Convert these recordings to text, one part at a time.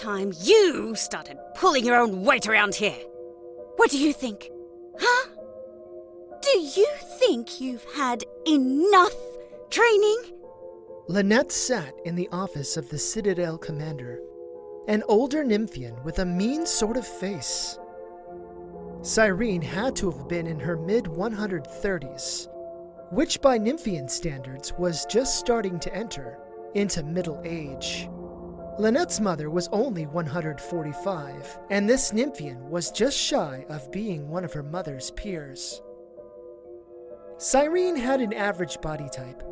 time you started pulling your own weight around here. What do you think? Huh? Do you think you've had enough training? Linnet sat in the office of the Citadel commander, an older Nymphian with a mean sort of face. Cyrene had to have been in her mid-130s, which by Nymphian standards was just starting to enter into middle age. Linnet's mother was only 145, and this Nymphian was just shy of being one of her mother's peers. Cyrene had an average body type,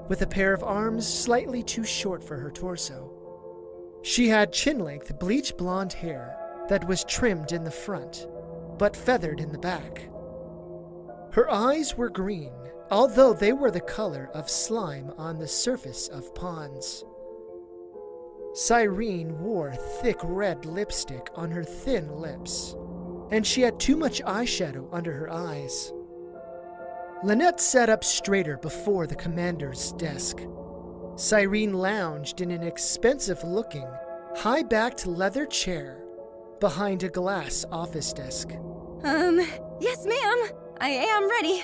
with a pair of arms slightly too short for her torso. She had chin-length bleach blonde hair that was trimmed in the front, but feathered in the back. Her eyes were green, although they were the color of slime on the surface of ponds. Cyrene wore thick red lipstick on her thin lips, and she had too much eyeshadow under her eyes. Linnet sat up straighter before the commander's desk. Cyrene lounged in an expensive-looking, high-backed leather chair behind a glass office desk. Yes, ma'am. I am ready.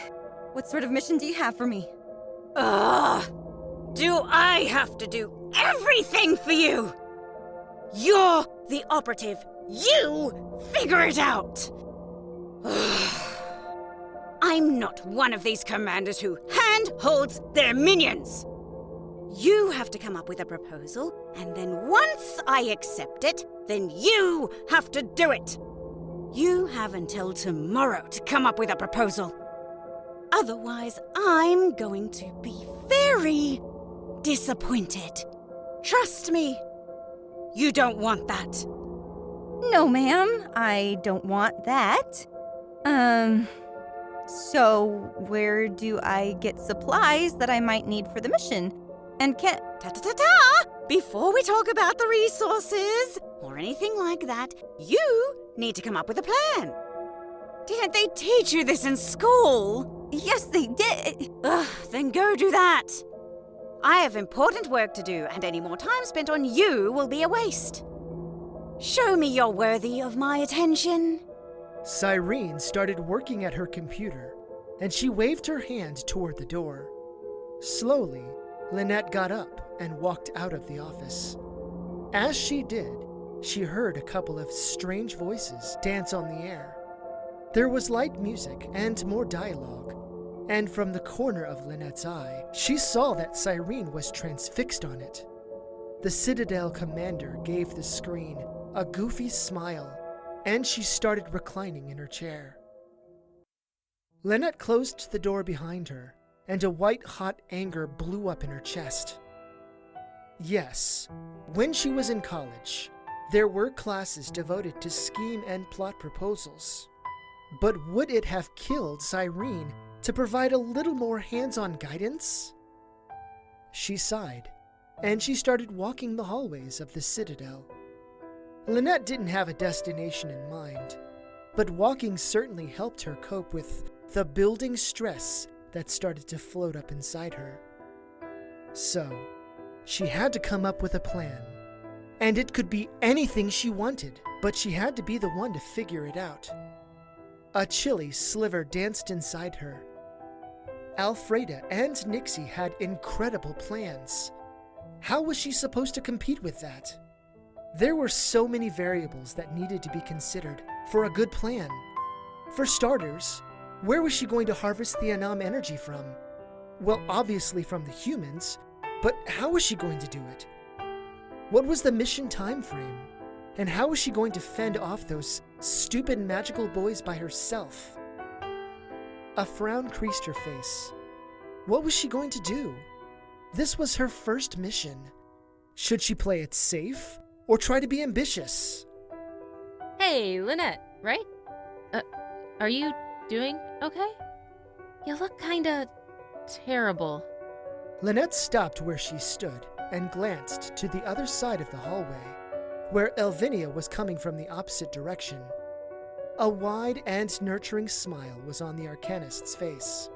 What sort of mission do you have for me? Do I have to do everything for you? You're the operative. You figure it out. I'm not one of these commanders who hand-holds their minions. You have to come up with a proposal, and then once I accept it, then you have to do it. You have until tomorrow to come up with a proposal. Otherwise, I'm going to be very disappointed. Trust me. You don't want that. No, ma'am. I don't want that. So where do I get supplies that I might need for the mission? And can— Ta-ta-ta-ta! Before we talk about the resources or anything like that, you need to come up with a plan. Didn't they teach you this in school? Yes, they did. Then go do that. I have important work to do, and any more time spent on you will be a waste. Show me you're worthy of my attention. Cyrene started working at her computer, and she waved her hand toward the door. Slowly, Linnet got up and walked out of the office. As she did, she heard a couple of strange voices dance on the air. There was light music and more dialogue, and from the corner of Linnet's eye, she saw that Cyrene was transfixed on it. The Citadel commander gave the screen a goofy smile, and she started reclining in her chair. Linnet closed the door behind her, and a white-hot anger blew up in her chest. Yes, when she was in college, there were classes devoted to scheme and plot proposals. But would it have killed Cyrene to provide a little more hands-on guidance? She sighed, and she started walking the hallways of the Citadel. Linnet didn't have a destination in mind, but walking certainly helped her cope with the building stress that started to float up inside her. So, she had to come up with a plan. And it could be anything she wanted, but she had to be the one to figure it out. A chilly sliver danced inside her. Alfreda and Nixie had incredible plans. How was she supposed to compete with that? There were so many variables that needed to be considered for a good plan. For starters, where was she going to harvest the Anam energy from? Well, obviously from the humans, but how was she going to do it? What was the mission time frame? And how was she going to fend off those stupid magical boys by herself? A frown creased her face. What was she going to do? This was her first mission. Should she play it safe or try to be ambitious? Hey, Linnet, right? Are you doing okay? You look kinda terrible. Linnet stopped where she stood and glanced to the other side of the hallway, where Elvinia was coming from the opposite direction. A wide and nurturing smile was on the Arcanist's face.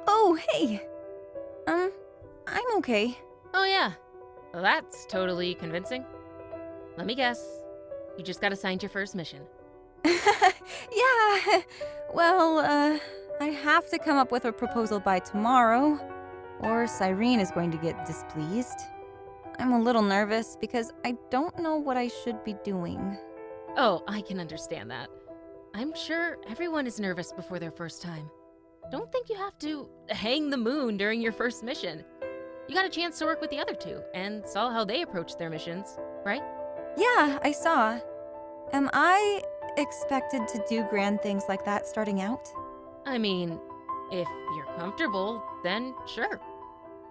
Oh, hey. I'm okay. Oh yeah, well, that's totally convincing. Let me guess. You just got assigned your first mission. Yeah, well, I have to come up with a proposal by tomorrow, or Cyrene is going to get displeased. I'm a little nervous because I don't know what I should be doing. Oh, I can understand that. I'm sure everyone is nervous before their first time. Don't think you have to hang the moon during your first mission. You got a chance to work with the other two and saw how they approached their missions, right? Yeah, I saw. Am I expected to do grand things like that starting out? I mean, if you're comfortable, then sure.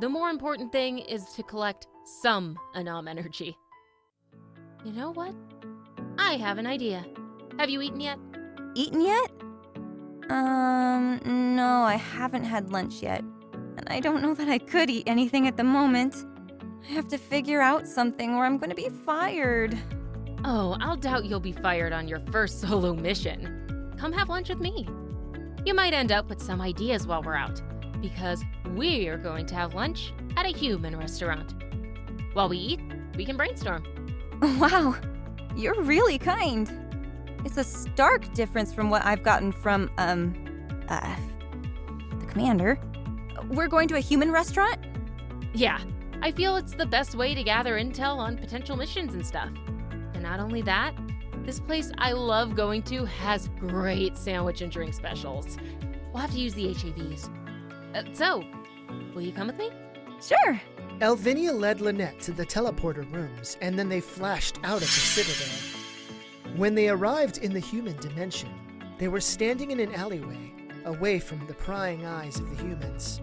The more important thing is to collect some Anam energy. You know what? I have an idea. Have you eaten yet? Eaten yet? No, I haven't had lunch yet. And I don't know that I could eat anything at the moment. I have to figure out something or I'm going to be fired. Oh, I'll doubt you'll be fired on your first solo mission. Come have lunch with me. You might end up with some ideas while we're out, because we are going to have lunch at a human restaurant. While we eat, we can brainstorm. Wow, you're really kind. It's a stark difference from what I've gotten from, the commander. We're going to a human restaurant? Yeah, I feel it's the best way to gather intel on potential missions and stuff. And not only that, this place I love going to has great sandwich and drink specials. We'll have to use the HAVs. So, will you come with me? Sure. Elvinia led Linnet to the teleporter rooms, and then they flashed out of the citadel. When they arrived in the human dimension, they were standing in an alleyway, away from the prying eyes of the humans.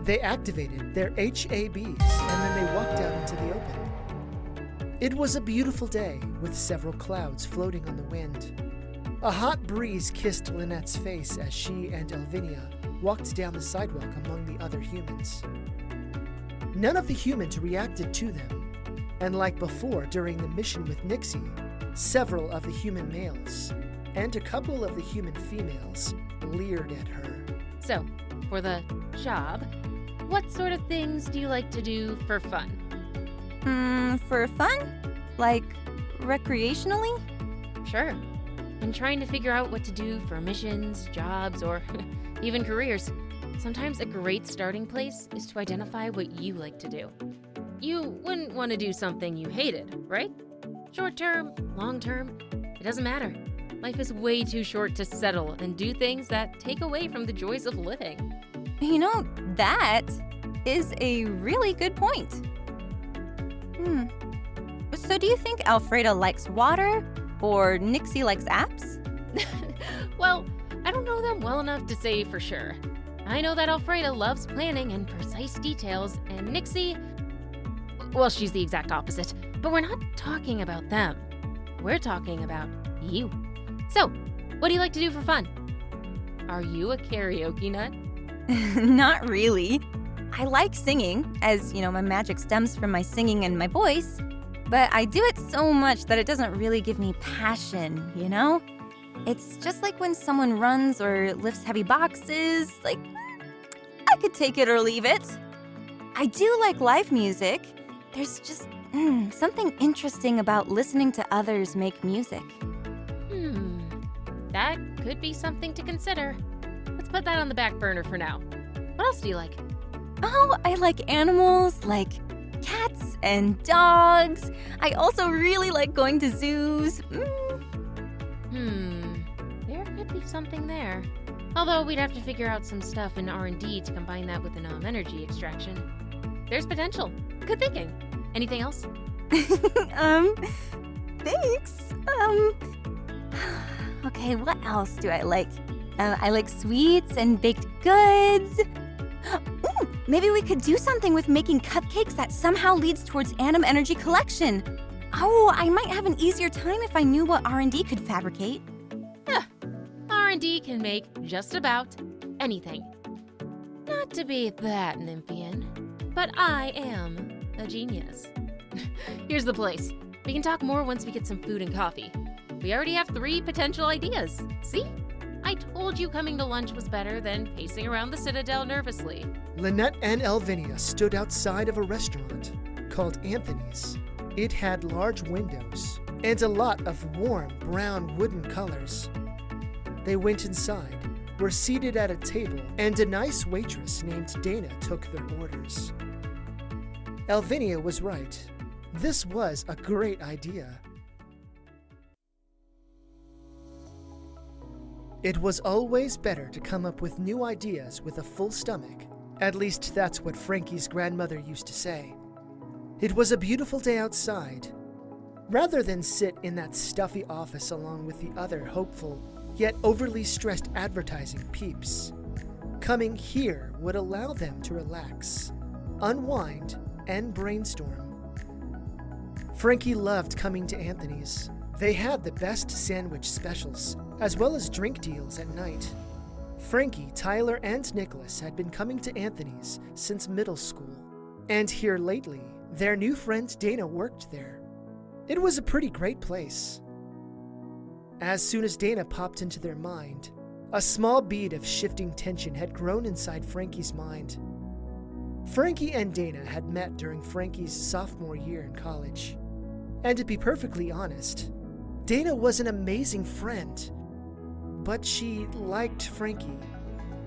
They activated their HABs, and then they walked out into the open. It was a beautiful day, with several clouds floating on the wind. A hot breeze kissed Linnet's face as she and Elvinia walked down the sidewalk among the other humans. None of the humans reacted to them, and like before during the mission with Nixie, several of the human males and a couple of the human females leered at her. So, for the job, what sort of things do you like to do for fun? For fun? Like, recreationally? Sure. When trying to figure out what to do for missions, jobs, or even careers, sometimes a great starting place is to identify what you like to do. You wouldn't want to do something you hated, right? Short term, long term, it doesn't matter. Life is way too short to settle and do things that take away from the joys of living. You know, that is a really good point. So do you think Alfreda likes water, or Nixie likes apps? Well, I don't know them well enough to say for sure. I know that Alfreda loves planning and precise details, and Nixie, well, she's the exact opposite. But we're not talking about them. We're talking about you. So, what do you like to do for fun? Are you a karaoke nut? Not really. I like singing, as, you know, my magic stems from my singing and my voice. But I do it so much that it doesn't really give me passion, you know? It's just like when someone runs or lifts heavy boxes, like, I could take it or leave it. I do like live music. There's just something interesting about listening to others make music. That could be something to consider. Let's put that on the back burner for now. What else do you like? Oh, I like animals, like cats and dogs. I also really like going to zoos. There could be something there. Although we'd have to figure out some stuff in R&D to combine that with Anam energy extraction. There's potential. Good thinking. Anything else? Thanks. Okay, what else do I like? I like sweets and baked goods. Ooh, maybe we could do something with making cupcakes that somehow leads towards Anam Energy Collection. Oh, I might have an easier time if I knew what R&D could fabricate. Yeah, R&D can make just about anything. Not to be that Nymphian, but I am a genius. Here's the place. We can talk more once we get some food and coffee. We already have 3 potential ideas. See? I told you coming to lunch was better than pacing around the Citadel nervously. Linnet and Elvinia stood outside of a restaurant called Anthony's. It had large windows and a lot of warm brown wooden colors. They went inside, were seated at a table, and a nice waitress named Dana took their orders. Elvinia was right. This was a great idea. It was always better to come up with new ideas with a full stomach. At least that's what Frankie's grandmother used to say. It was a beautiful day outside. Rather than sit in that stuffy office along with the other hopeful, yet overly stressed advertising peeps, coming here would allow them to relax, unwind, and brainstorm. Frankie loved coming to Anthony's. They had the best sandwich specials, as well as drink deals at night. Frankie, Tyler, and Nicholas had been coming to Anthony's since middle school, and here lately, their new friend Dana worked there. It was a pretty great place. As soon as Dana popped into their mind, a small bead of shifting tension had grown inside Frankie's mind. Frankie and Dana had met during Frankie's sophomore year in college. And to be perfectly honest, Dana was an amazing friend, but she liked Frankie.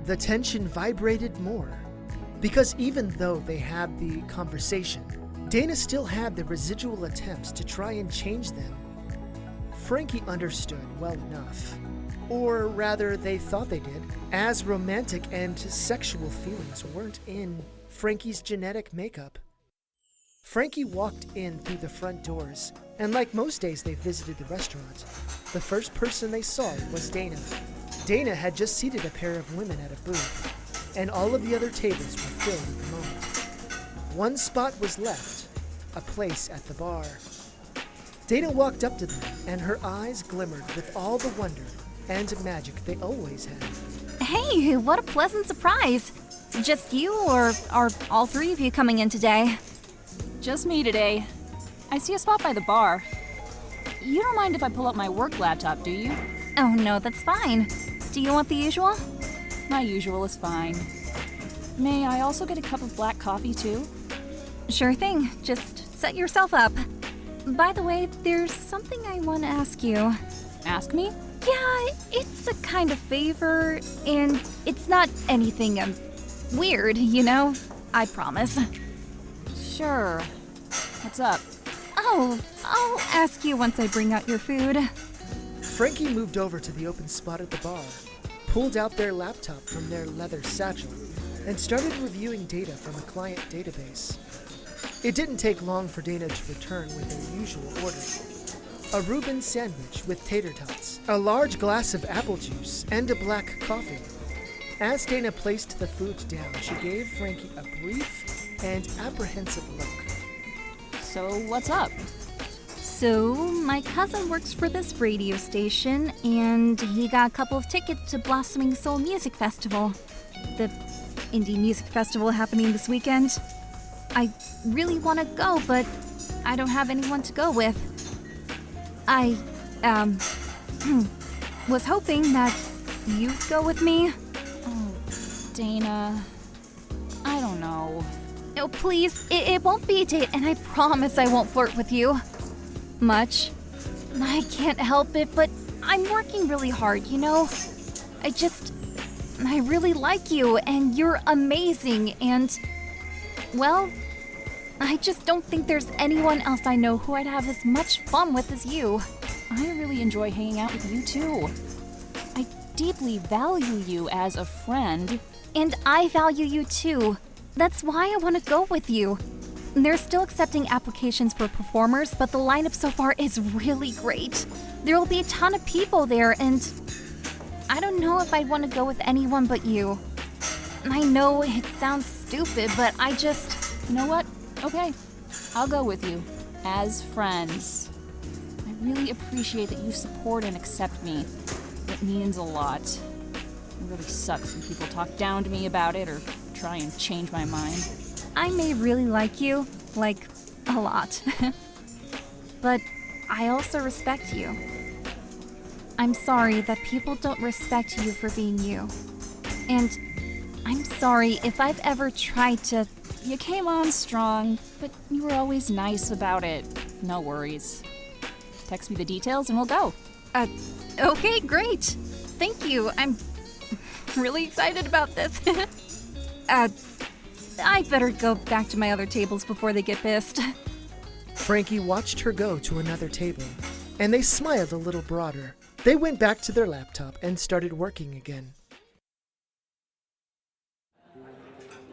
The tension vibrated more, because even though they had the conversation, Dana still had the residual attempts to try and change them. Frankie understood well enough, or rather they thought they did, as romantic and sexual feelings weren't in Frankie's genetic makeup. Frankie walked in through the front doors, and like most days they visited the restaurant, the first person they saw was Dana. Dana had just seated a pair of women at a booth, and all of the other tables were filled at the moment. One spot was left, a place at the bar. Dana walked up to them, and her eyes glimmered with all the wonder and magic they always had. Hey, what a pleasant surprise. Just you, or are all three of you coming in today? Just me today. I see a spot by the bar. You don't mind if I pull up my work laptop, do you? Oh no, that's fine. Do you want the usual? My usual is fine. May I also get a cup of black coffee, too? Sure thing. Just set yourself up. By the way, there's something I want to ask you. Ask me? Yeah, it's a kind of favor, and it's not anything weird, you know? I promise. Sure. What's up? Oh, I'll ask you once I bring out your food. Frankie moved over to the open spot at the bar, pulled out their laptop from their leather satchel, and started reviewing data from a client database. It didn't take long for Dana to return with her usual order. A Reuben sandwich with tater tots, a large glass of apple juice, and a black coffee. As Dana placed the food down, she gave Frankie a brief and apprehensive look. So, what's up? So, my cousin works for this radio station, and he got a couple of tickets to Blossoming Soul Music Festival. The indie music festival happening this weekend. I really want to go, but I don't have anyone to go with. I, was hoping that you'd go with me. Oh, Dana. I don't know. Oh, please, it won't be a date, and I promise I won't flirt with you. Much. I can't help it, but I'm working really hard, you know? I really like you, and you're amazing, and, well, I just don't think there's anyone else I know who I'd have as much fun with as you. I really enjoy hanging out with you, too. I deeply value you as a friend. And I value you, too. That's why I want to go with you. They're still accepting applications for performers, but the lineup so far is really great. There will be a ton of people there, and I don't know if I'd want to go with anyone but you. I know it sounds stupid, but I just... You know what? Okay, I'll go with you. As friends. I really appreciate that you support and accept me. It means a lot. It really sucks when people talk down to me about it or try and change my mind. I may really like you, like, a lot. But I also respect you. I'm sorry that people don't respect you for being you. And I'm sorry if I've ever tried to... You came on strong, but you were always nice about it. No worries. Text me the details and we'll go. Okay, great. Thank you. I'm really excited about this. I better go back to my other tables before they get pissed. Frankie watched her go to another table, and they smiled a little broader. They went back to their laptop and started working again.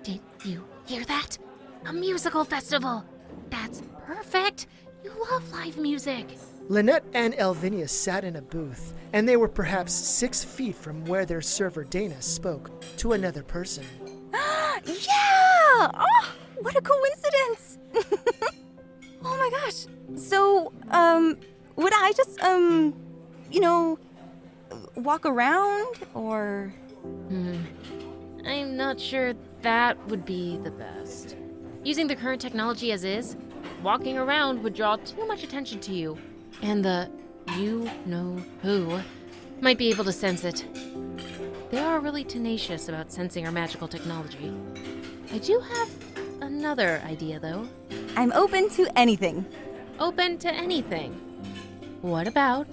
Did you hear that? A musical festival! That's perfect! You love live music! Linnet and Elvinia sat in a booth, and they were perhaps 6 feet from where their server Dana spoke to another person. Yeah! Oh, what a coincidence! Oh my gosh. So, would I just, walk around, or? I'm not sure that would be the best. Using the current technology as is, walking around would draw too much attention to you, and the you-know-who might be able to sense it. They are really tenacious about sensing our magical technology. I do have another idea, though. I'm open to anything. Open to anything. What about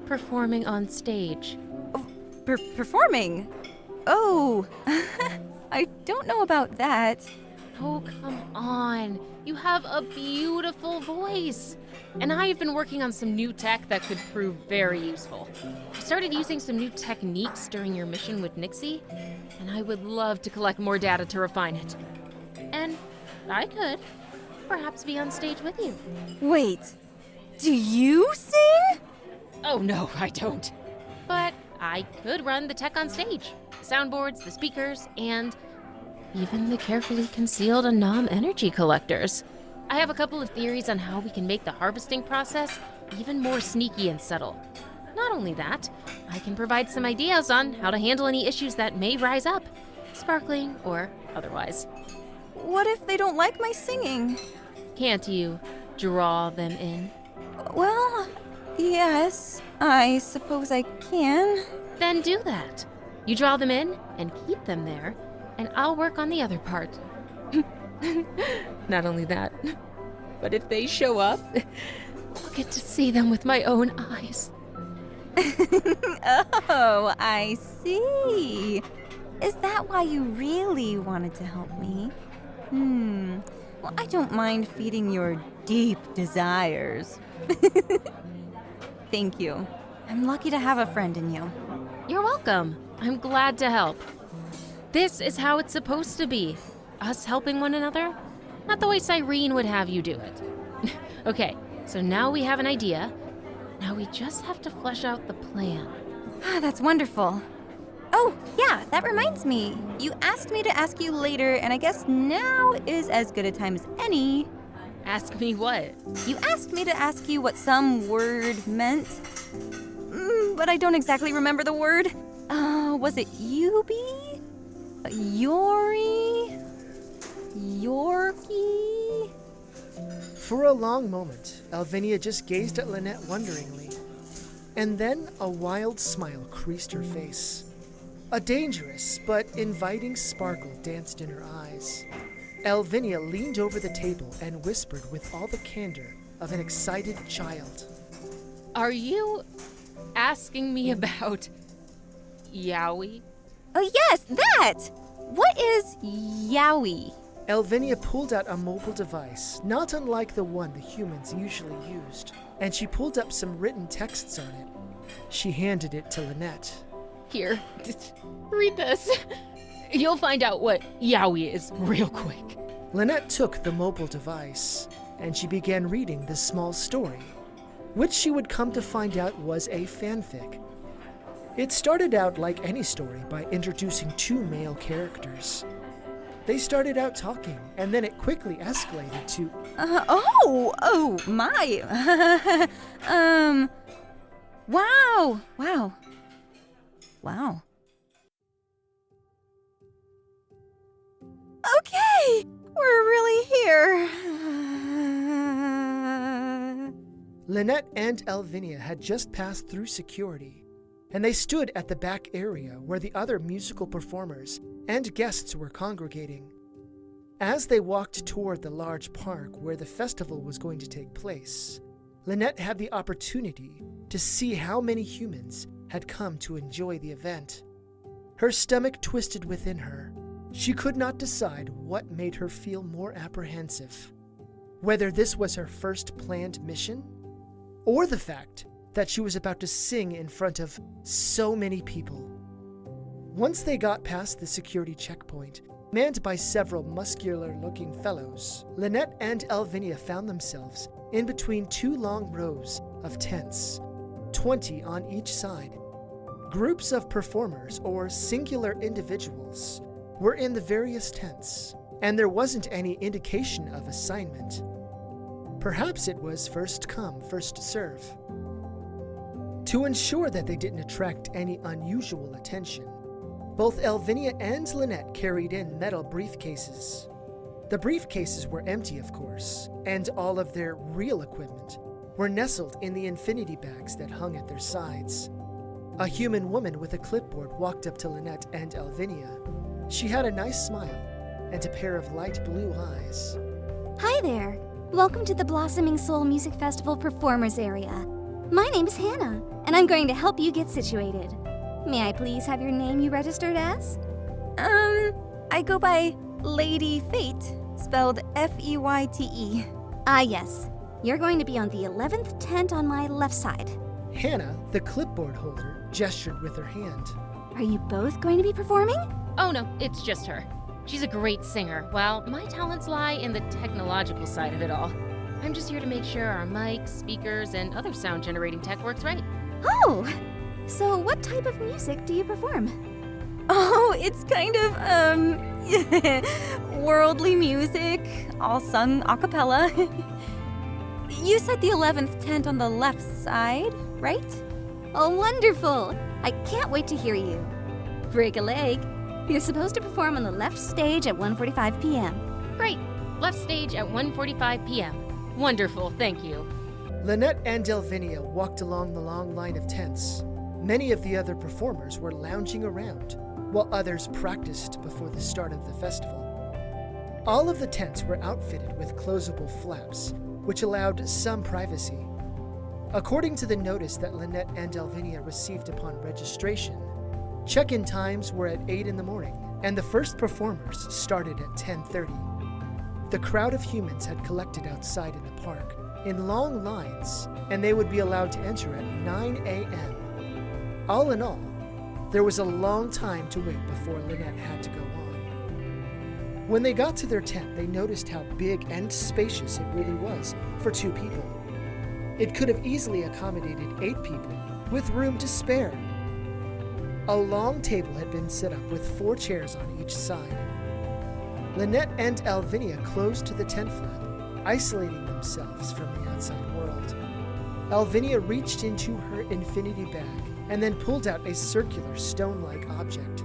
performing on stage? Performing? Oh, I don't know about that. Oh, come on. You have a beautiful voice. And I've been working on some new tech that could prove very useful. I started using some new techniques during your mission with Nixie, and I would love to collect more data to refine it. And I could perhaps be on stage with you. Wait, do you sing? Oh, no, I don't. But I could run the tech on stage. The soundboards, the speakers, and even the carefully concealed Anam Energy Collectors. I have a couple of theories on how we can make the harvesting process even more sneaky and subtle. Not only that, I can provide some ideas on how to handle any issues that may rise up, sparkling or otherwise. What if they don't like my singing? Can't you draw them in? Well, yes, I suppose I can. Then do that. You draw them in and keep them there, and I'll work on the other part. Not only that, but if they show up, I'll get to see them with my own eyes. Oh, I see. Is that why you really wanted to help me? Well, I don't mind feeding your deep desires. Thank you. I'm lucky to have a friend in you. You're welcome. I'm glad to help. This is how it's supposed to be. Us helping one another? Not the way Cyrene would have you do it. Okay, so now we have an idea. Now we just have to flesh out the plan. That's wonderful. Oh, yeah, that reminds me. You asked me to ask you later, and I guess now is as good a time as any. Ask me what? You asked me to ask you what some word meant. But I don't exactly remember the word. Was it Yubi? Yori? Yorkie? For a long moment, Elvinia just gazed at Linnet wonderingly. And then a wild smile creased her face. A dangerous but inviting sparkle danced in her eyes. Elvinia leaned over the table and whispered with all the candor of an excited child. Are you asking me about Yowie? Oh, yes, that! What is Yowie? Elvinia pulled out a mobile device, not unlike the one the humans usually used, and she pulled up some written texts on it. She handed it to Linnet. Here, read this. You'll find out what Yowie is real quick. Linnet took the mobile device, and she began reading this small story, which she would come to find out was a fanfic. It started out like any story by introducing 2 male characters. They started out talking, and then it quickly escalated to... my. Wow. Okay, we're really here. Linnet and Elvinia had just passed through security, and they stood at the back area where the other musical performers and guests were congregating. As they walked toward the large park where the festival was going to take place, Linnet had the opportunity to see how many humans had come to enjoy the event. Her stomach twisted within her. She could not decide what made her feel more apprehensive, whether this was her first planned mission, or the fact that she was about to sing in front of so many people. Once they got past the security checkpoint, manned by several muscular-looking fellows, Linnet and Elvinia found themselves in between two long rows of tents, 20 on each side. Groups of performers or singular individuals were in the various tents, and there wasn't any indication of assignment. Perhaps it was first come, first serve. To ensure that they didn't attract any unusual attention, both Elvinia and Linnet carried in metal briefcases. The briefcases were empty, of course, and all of their real equipment were nestled in the infinity bags that hung at their sides. A human woman with a clipboard walked up to Linnet and Elvinia. She had a nice smile and a pair of light blue eyes. Hi there. Welcome to the Blossoming Soul Music Festival Performers area. My name is Hannah, and I'm going to help you get situated. May I please have your name you registered as? I go by Lady Fate, spelled F-E-Y-T-E. Ah, yes. You're going to be on the 11th tent on my left side. Hannah, the clipboard holder, gestured with her hand. Are you both going to be performing? Oh no, it's just her. She's a great singer, while my talents lie in the technological side of it all. I'm just here to make sure our mics, speakers, and other sound-generating tech works right. Oh! So what type of music do you perform? Oh, it's kind of, worldly music, all sung a cappella. You said the 11th tent on the left side, right? Oh, wonderful! I can't wait to hear you. Break a leg. You're supposed to perform on the left stage at 1:45 p.m. Great! Left stage at 1:45 p.m. Wonderful, thank you. Linnet and Elvinia walked along the long line of tents. Many of the other performers were lounging around, while others practiced before the start of the festival. All of the tents were outfitted with closable flaps, which allowed some privacy. According to the notice that Linnet and Elvinia received upon registration, check-in times were at 8 in the morning, and the first performers started at 10:30. The crowd of humans had collected outside in the park, in long lines, and they would be allowed to enter at 9 a.m. All in all, there was a long time to wait before Linnet had to go on. When they got to their tent, they noticed how big and spacious it really was for 2 people. It could have easily accommodated 8 people, with room to spare. A long table had been set up with 4 chairs on each side. Linnet and Elvinia closed to the tent flap, isolating themselves from the outside world. Elvinia reached into her infinity bag and then pulled out a circular stone-like object.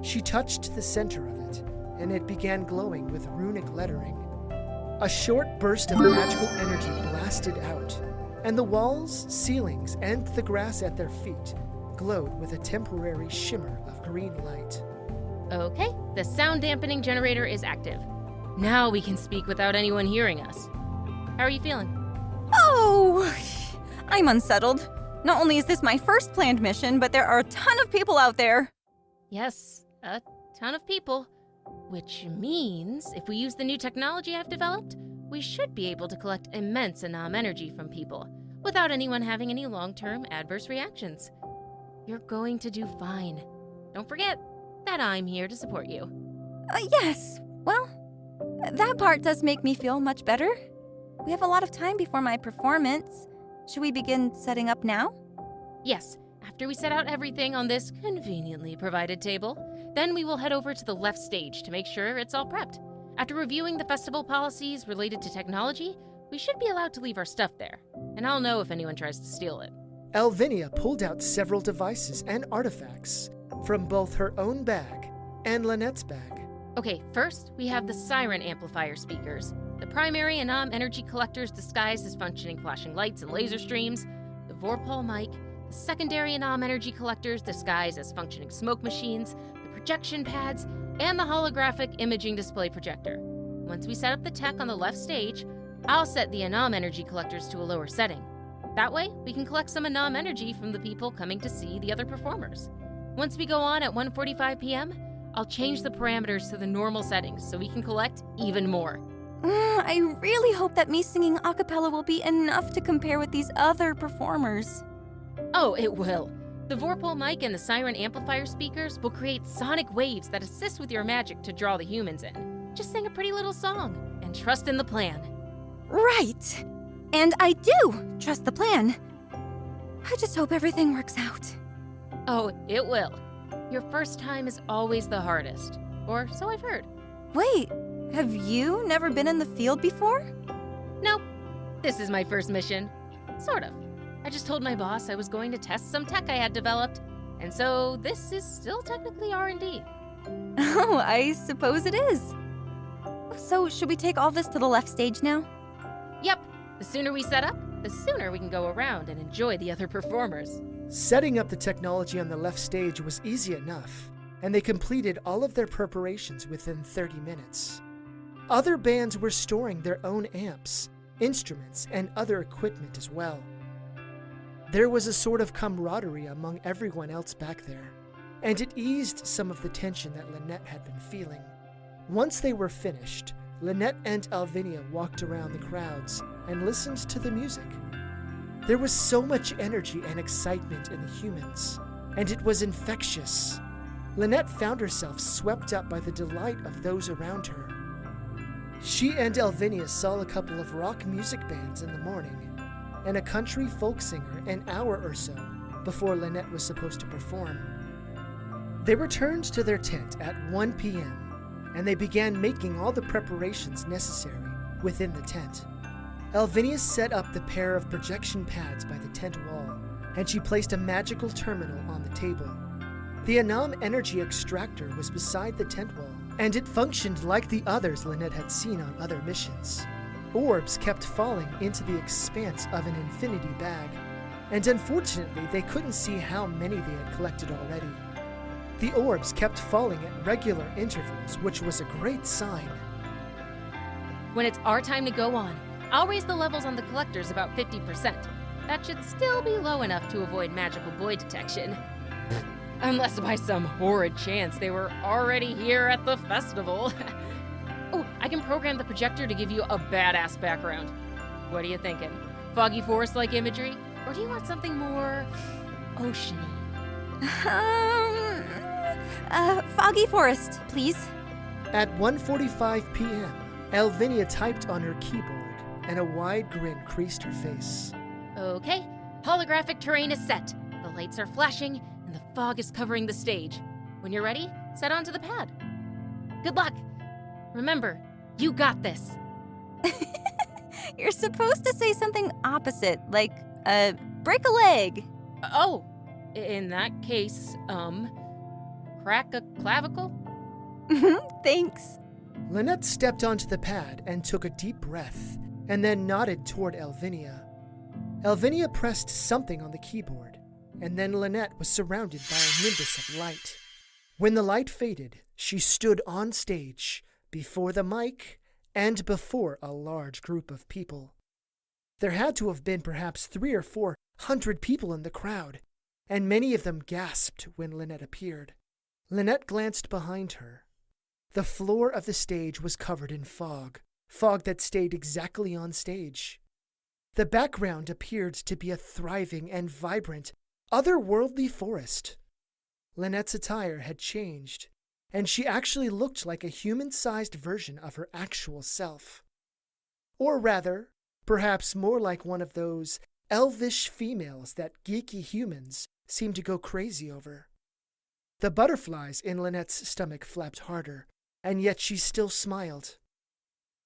She touched the center of it, and it began glowing with runic lettering. A short burst of magical energy blasted out, and the walls, ceilings, and the grass at their feet glowed with a temporary shimmer of green light. Okay, the sound dampening generator is active. Now we can speak without anyone hearing us. How are you feeling? Oh, I'm unsettled. Not only is this my first planned mission, but there are a ton of people out there. Yes, a ton of people. Which means if we use the new technology I've developed, we should be able to collect immense Anam energy from people without anyone having any long-term adverse reactions. You're going to do fine. Don't forget that I'm here to support you. Yes. Well, that part does make me feel much better. We have a lot of time before my performance. Should we begin setting up now? Yes, after we set out everything on this conveniently provided table, then we will head over to the left stage to make sure it's all prepped. After reviewing the festival policies related to technology, we should be allowed to leave our stuff there, and I'll know if anyone tries to steal it. Elvinia pulled out several devices and artifacts from both her own bag and Linnet's bag. Okay, first, we have the Cyrene amplifier speakers, the primary Anam Energy Collectors disguised as functioning flashing lights and laser streams, the Vorpal mic, the secondary Anam Energy Collectors disguised as functioning smoke machines, the projection pads, and the holographic imaging display projector. Once we set up the tech on the left stage, I'll set the Anam Energy Collectors to a lower setting. That way, we can collect some Anam energy from the people coming to see the other performers. Once we go on at 1:45 p.m., I'll change the parameters to the normal settings so we can collect even more. I really hope that me singing a cappella will be enough to compare with these other performers. Oh, it will. The Vorpal mic and the Cyrene amplifier speakers will create sonic waves that assist with your magic to draw the humans in. Just sing a pretty little song and trust in the plan. Right. And I do trust the plan. I just hope everything works out. Oh, it will. Your first time is always the hardest. Or so I've heard. Wait, have you never been in the field before? Nope. This is my first mission. Sort of. I just told my boss I was going to test some tech I had developed, and so this is still technically R&D. Oh, I suppose it is. So, should we take all this to the left stage now? Yep. The sooner we set up, the sooner we can go around and enjoy the other performers. Setting up the technology on the left stage was easy enough, and they completed all of their preparations within 30 minutes. Other bands were storing their own amps, instruments, and other equipment as well. There was a sort of camaraderie among everyone else back there, and it eased some of the tension that Linnet had been feeling. Once they were finished, Linnet and Elvinia walked around the crowds and listened to the music. There was so much energy and excitement in the humans, and it was infectious. Linnet found herself swept up by the delight of those around her. She and Elvinia saw a couple of rock music bands in the morning, and a country folk singer an hour or so before Linnet was supposed to perform. They returned to their tent at 1 p.m., and they began making all the preparations necessary within the tent. Elvinia set up the pair of projection pads by the tent wall, and she placed a magical terminal on the table. The Anam Energy Extractor was beside the tent wall, and it functioned like the others Linnet had seen on other missions. Orbs kept falling into the expanse of an infinity bag, and unfortunately they couldn't see how many they had collected already. The orbs kept falling at regular intervals, which was a great sign. When it's our time to go on, I'll raise the levels on the collectors about 50%. That should still be low enough to avoid magical boy detection. Unless by some horrid chance they were already here at the festival. Oh, I can program the projector to give you a badass background. What are you thinking? Foggy forest-like imagery? Or do you want something more oceany? Foggy forest, please. At 1:45 p.m., Elvinia typed on her keyboard, and a wide grin creased her face. Okay, holographic terrain is set. The lights are flashing, and the fog is covering the stage. When you're ready, set onto the pad. Good luck! Remember, you got this. You're supposed to say something opposite, like, break a leg. Oh, in that case, crack a clavicle? Thanks. Linnet stepped onto the pad and took a deep breath, and then nodded toward Elvinia. Elvinia pressed something on the keyboard, and then Linnet was surrounded by a nimbus of light. When the light faded, she stood on stage, before the mic, and before a large group of people. There had to have been perhaps 300 or 400 people in the crowd, and many of them gasped when Linnet appeared. Linnet glanced behind her. The floor of the stage was covered in fog that stayed exactly on stage. The background appeared to be a thriving and vibrant, otherworldly forest. Linnet's attire had changed, and she actually looked like a human-sized version of her actual self. Or rather, perhaps more like one of those elvish females that geeky humans seem to go crazy over. The butterflies in Linnet's stomach flapped harder, and yet she still smiled.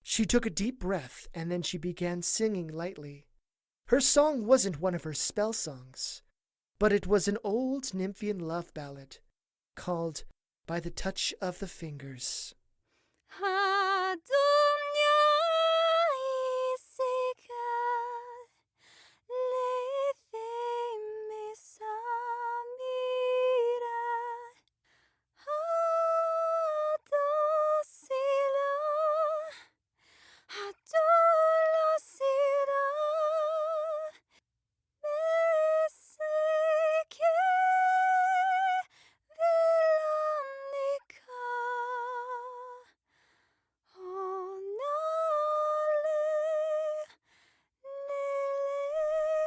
She took a deep breath, and then she began singing lightly. Her song wasn't one of her spell songs, but it was an old Nymphian love ballad called By the Touch of the Fingers.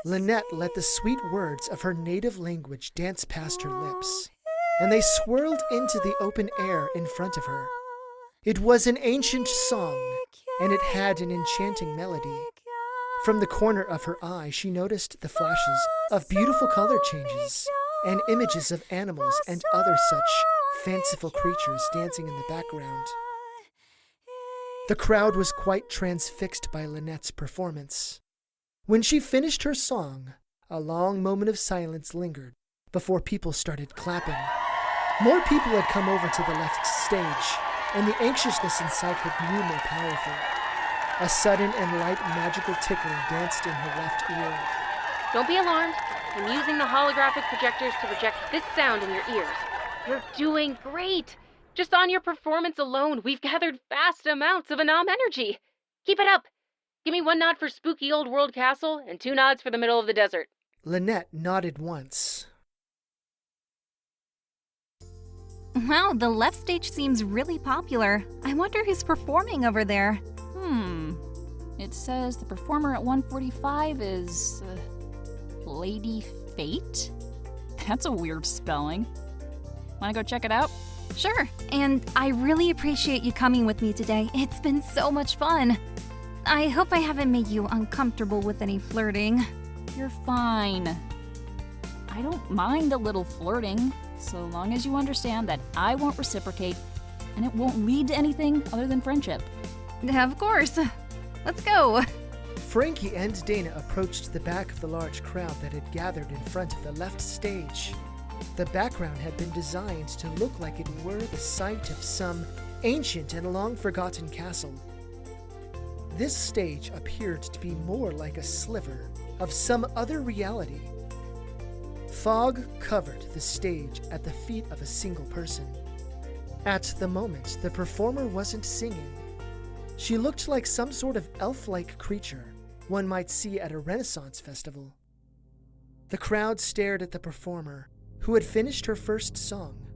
Linnet let the sweet words of her native language dance past her lips, and they swirled into the open air in front of her. It was an ancient song, and it had an enchanting melody. From the corner of her eye, she noticed the flashes of beautiful color changes and images of animals and other such fanciful creatures dancing in the background. The crowd was quite transfixed by Linnet's performance. When she finished her song, a long moment of silence lingered before people started clapping. More people had come over to the left stage, and the anxiousness inside her grew more powerful. A sudden and light magical tickling danced in her left ear. Don't be alarmed. I'm using the holographic projectors to project this sound in your ears. You're doing great. Just on your performance alone, we've gathered vast amounts of Anam energy. Keep it up. Give me 1 nod for spooky old world castle and 2 nods for the middle of the desert. Linnet nodded once. Wow, the left stage seems really popular. I wonder who's performing over there. It says the performer at 145 is Lady Fate? That's a weird spelling. Wanna go check it out? Sure, and I really appreciate you coming with me today. It's been so much fun. I hope I haven't made you uncomfortable with any flirting. You're fine. I don't mind a little flirting, so long as you understand that I won't reciprocate, and it won't lead to anything other than friendship. Of course. Let's go. Frankie and Dana approached the back of the large crowd that had gathered in front of the left stage. The background had been designed to look like it were the site of some ancient and long-forgotten castle. This stage appeared to be more like a sliver of some other reality. Fog covered the stage at the feet of a single person. At the moment, the performer wasn't singing. She looked like some sort of elf-like creature one might see at a Renaissance festival. The crowd stared at the performer, who had finished her first song.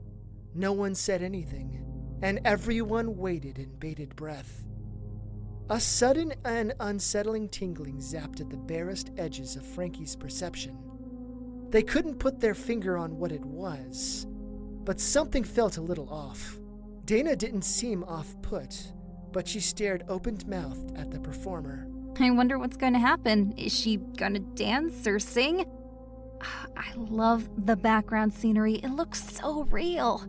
No one said anything, and everyone waited in bated breath. A sudden and unsettling tingling zapped at the barest edges of Frankie's perception. They couldn't put their finger on what it was, but something felt a little off. Dana didn't seem off-put, but she stared open-mouthed at the performer. I wonder what's going to happen. Is she going to dance or sing? I love the background scenery. It looks so real.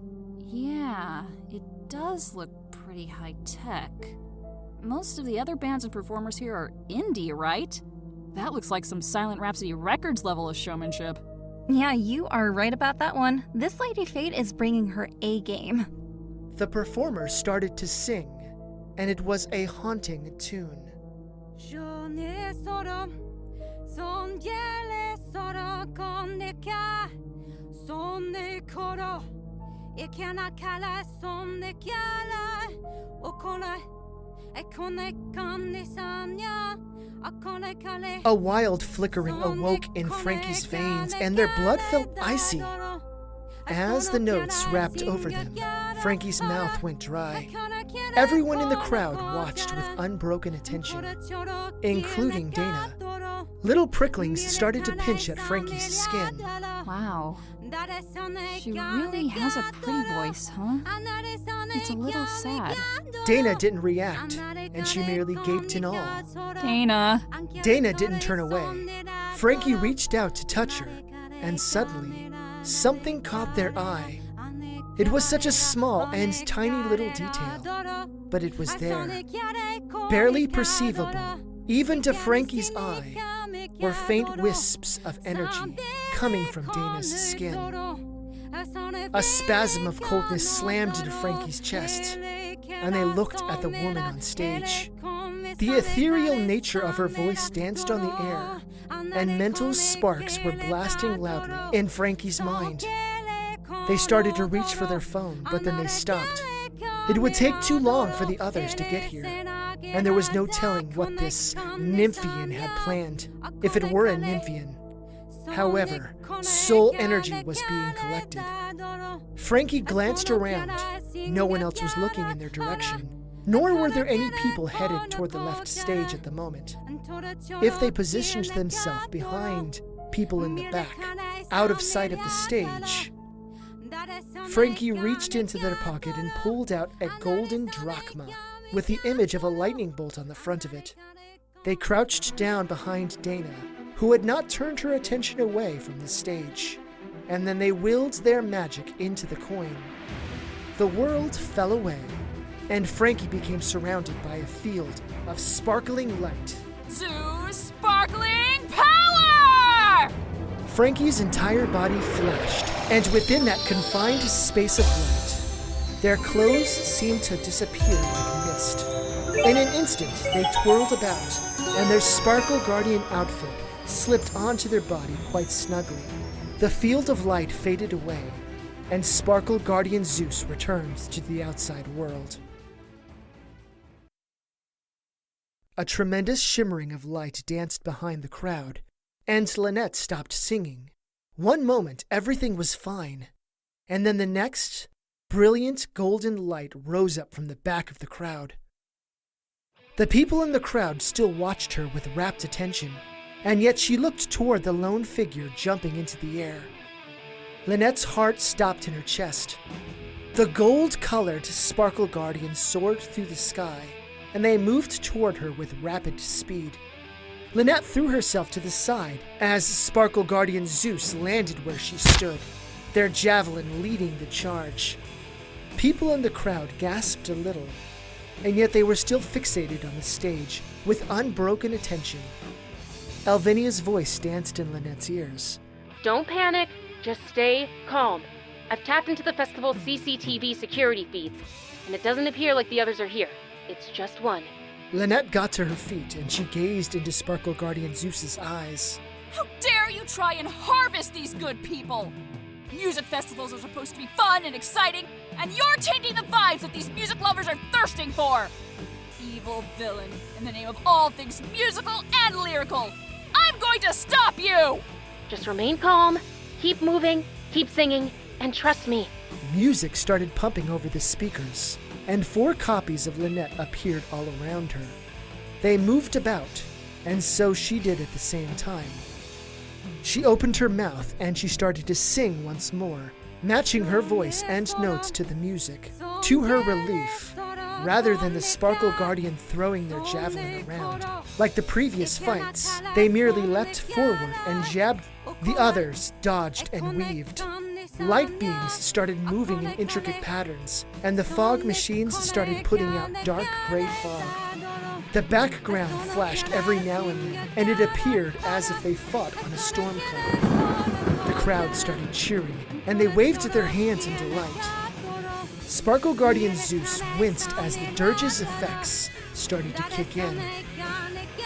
Yeah, it does look pretty high-tech. Most of the other bands and performers here are indie, right? That looks like some Silent Rhapsody Records level of showmanship. Yeah, you are right about that one. This Lady Fate is bringing her A game. The performer started to sing, and it was a haunting tune. A wild flickering awoke in Frankie's veins, and their blood felt icy. As the notes wrapped over them, Frankie's mouth went dry. Everyone in the crowd watched with unbroken attention, including Dana. Little pricklings started to pinch at Frankie's skin. Wow. She really has a pretty voice, huh? It's a little sad. Dana didn't react, and she merely gaped in awe. Dana. Dana didn't turn away. Frankie reached out to touch her, and suddenly, something caught their eye. It was such a small and tiny little detail, but it was there. Barely perceivable, even to Frankie's eye, were faint wisps of energy coming from Dana's skin. A spasm of coldness slammed into Frankie's chest, and they looked at the woman on stage. The ethereal nature of her voice danced on the air, and mental sparks were blasting loudly in Frankie's mind. They started to reach for their phone, but then they stopped. It would take too long for the others to get here, and there was no telling what this Nymphian had planned, if it were a Nymphian. However, soul energy was being collected. Frankie glanced around. No one else was looking in their direction, nor were there any people headed toward the left stage at the moment. If they positioned themselves behind people in the back, out of sight of the stage, Frankie reached into their pocket and pulled out a golden drachma with the image of a lightning bolt on the front of it. They crouched down behind Dana, who had not turned her attention away from the stage, and then they willed their magic into the coin. The world fell away, and Frankie became surrounded by a field of sparkling light. To sparkling power! Frankie's entire body flashed, and within that confined space of light, their clothes seemed to disappear like mist. In an instant, they twirled about, and their Sparkle Guardian outfit slipped onto their body quite snugly. The field of light faded away, and Sparkle Guardian Zeus returned to the outside world. A tremendous shimmering of light danced behind the crowd, and Linnet stopped singing. One moment, everything was fine, and then the next, brilliant golden light rose up from the back of the crowd. The people in the crowd still watched her with rapt attention, and yet she looked toward the lone figure jumping into the air. Linnet's heart stopped in her chest. The gold-colored Sparkle Guardian soared through the sky, and they moved toward her with rapid speed. Linnet threw herself to the side as Sparkle Guardian Zeus landed where she stood, their javelin leading the charge. People in the crowd gasped a little, and yet they were still fixated on the stage with unbroken attention. Elvinia's voice danced in Linnet's ears. Don't panic, just stay calm. I've tapped into the festival's CCTV security feeds, and it doesn't appear like the others are here. It's just one. Linnet got to her feet, and she gazed into Sparkle Guardian Zeus's eyes. How dare you try and harvest these good people! Music festivals are supposed to be fun and exciting, and you're tainting the vibes that these music lovers are thirsting for! Evil villain, in the name of all things musical and lyrical! I'm going to stop you! Just remain calm, keep moving, keep singing, and trust me. Music started pumping over the speakers, and 4 copies of Linnet appeared all around her. They moved about, and so she did at the same time. She opened her mouth and she started to sing once more, matching her voice and notes to the music. To her relief, rather than the Sparkle Guardian throwing their javelin around, like the previous fights, they merely leapt forward and jabbed. The others dodged and weaved. Light beams started moving in intricate patterns, and the fog machines started putting out dark gray fog. The background flashed every now and then, and it appeared as if they fought on a storm cloud. The crowd started cheering, and they waved their hands in delight. Sparkle Guardian Zeus winced as the dirge's effects started to kick in.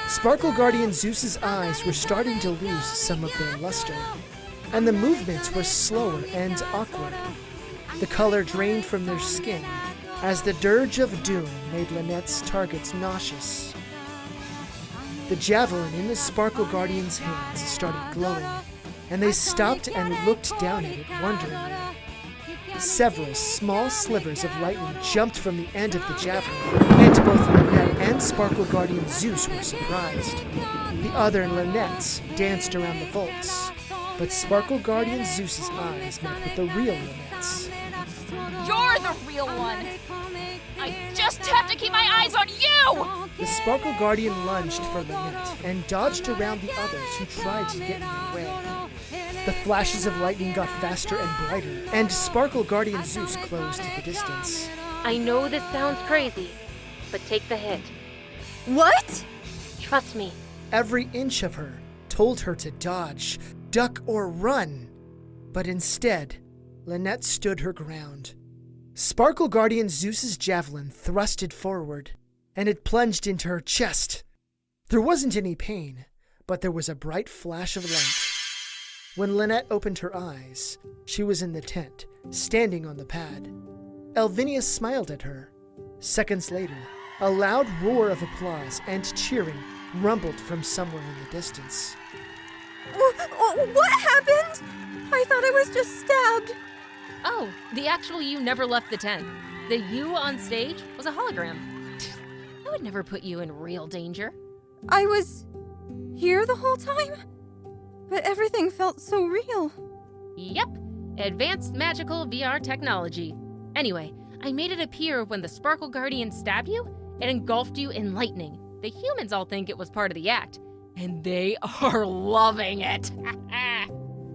Sparkle Guardian Zeus's eyes were starting to lose some of their luster, and the movements were slower and awkward. The color drained from their skin as the dirge of doom made Linnet's targets nauseous. The javelin in the Sparkle Guardian's hands started glowing, and they stopped and looked down at it wonderingly. Several small slivers of lightning jumped from the end of the javelin, and both Linnet and Sparkle Guardian Zeus were surprised. The other Linnets danced around the vaults, but Sparkle Guardian Zeus's eyes met with the real Linnet's. You're the real one! I just have to keep my eyes on you! The Sparkle Guardian lunged for Linnet and dodged around the others who tried to get in her way. The flashes of lightning got faster and brighter, and Sparkle Guardian Zeus closed the distance. I know this sounds crazy, but take the hit. What? Trust me. Every inch of her told her to dodge, duck, or run. But instead, Linnet stood her ground. Sparkle Guardian Zeus's javelin thrusted forward, and it plunged into her chest. There wasn't any pain, but there was a bright flash of light. When Linnet opened her eyes, she was in the tent, standing on the pad. Elvinia smiled at her. Seconds later, a loud roar of applause and cheering rumbled from somewhere in the distance. What happened? I thought I was just stabbed. Oh, the actual you never left the tent. The you on stage was a hologram. I would never put you in real danger. I was here the whole time? But everything felt so real. Yep, advanced magical VR technology. Anyway, I made it appear when the Sparkle Guardian stabbed you, it engulfed you in lightning. The humans all think it was part of the act, and they are loving it.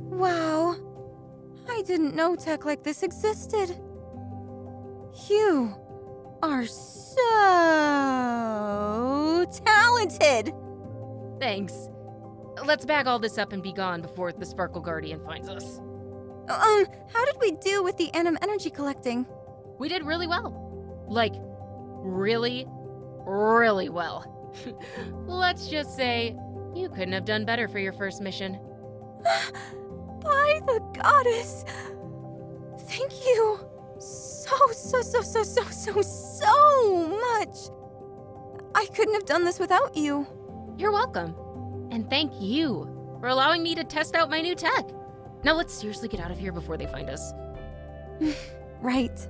Wow. I didn't know tech like this existed. You are so talented. Thanks. Let's bag all this up and be gone before the Sparkle Guardian finds us. How did we do with the Anam Energy collecting? We did really well. Like, really, really well. Let's just say, you couldn't have done better for your first mission. By the goddess! Thank you so much! I couldn't have done this without you. You're welcome. And thank you for allowing me to test out my new tech. Now let's seriously get out of here before they find us. Right.